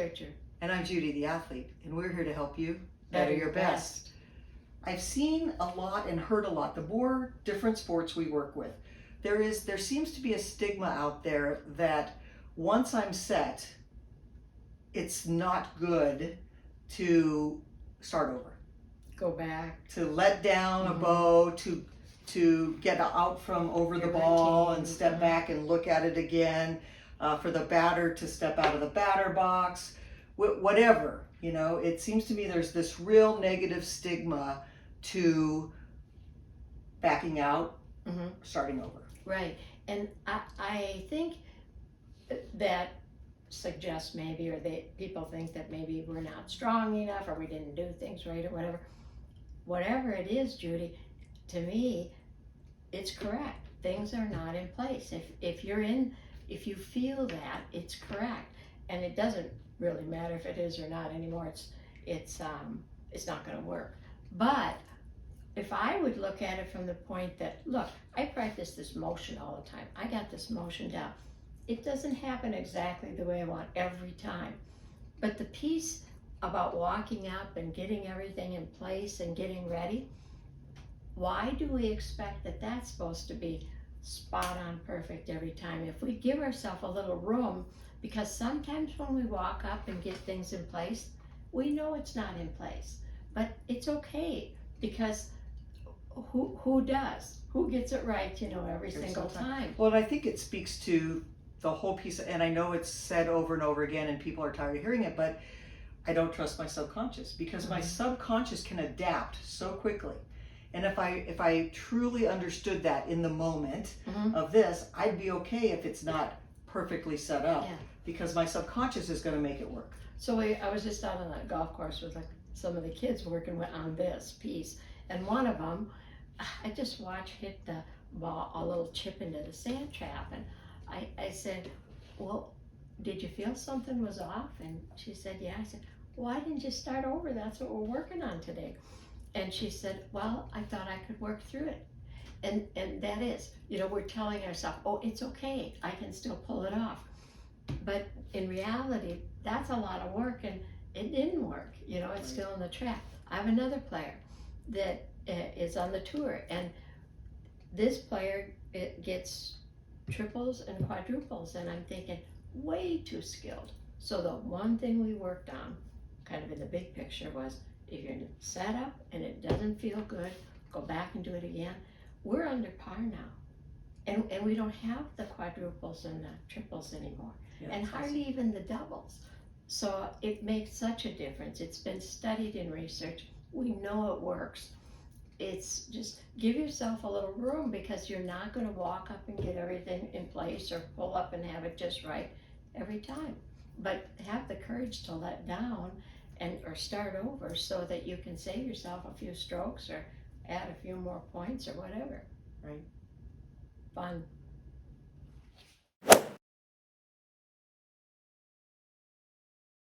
researcher. And I'm Judy, the athlete, and we're here to help you better your best. I've seen a lot and heard a lot, the more different sports we work with. There seems to be a stigma out there that once I'm set, it's not good to start over. Go back. To let down a bow, to get out from over the ball and step back and look at it again, for the batter to step out of the batter box, whatever. You know, it seems to me there's this real negative stigma to backing out, starting over. Right. And I think that suggests maybe, or people think that maybe we're not strong enough, or we didn't do things right, or whatever. Whatever it is, Judy, to me, it's correct. Things are not in place. If you feel that, it's correct, and it doesn't really matter if it is or not anymore. It's not going to work. But if I would look at it from the point that, look, I practice this motion all the time. I got this motion down. It doesn't happen exactly the way I want every time. But the piece about walking up and getting everything in place and getting ready, why do we expect that that's supposed to be spot on perfect every time? If we give ourselves a little room, because sometimes when we walk up and get things in place, we know it's not in place. But it's okay, because who does? Who gets it right, every single time? Well, and I think it speaks to the whole piece, and I know it's said over and over again and people are tired of hearing it, but I don't trust my subconscious, because my subconscious can adapt so quickly. And if I truly understood that in the moment of this, I'd be okay if it's not perfectly set up, because my subconscious is going to make it work. So I was just out on a golf course with some of the kids working on this piece, and one of them, I just watched hit the ball, a little chip into the sand trap, and I said, well, did you feel something was off? And she said, yeah. I said, why didn't you start over? That's what we're working on today. And she said, well, I thought I could work through it. And that is, we're telling ourselves, oh, it's okay, I can still pull it off. But in reality, that's a lot of work, and it didn't work. It's still in the trap. I have another player that is on the tour, and this player gets triples and quadruples, and I'm thinking, way too skilled. So the one thing we worked on, kind of in the big picture, was if you're set up and it doesn't feel good, go back and do it again. We're under par now, and we don't have the quadruples and the triples anymore, and hardly even the doubles. So it makes such a difference. It's been studied in research. We know it works. It's just give yourself a little room, because you're not going to walk up and get everything in place or pull up and have it just right every time. But have the courage to let down or start over, so that you can save yourself a few strokes or add a few more points or whatever. Right. Fun.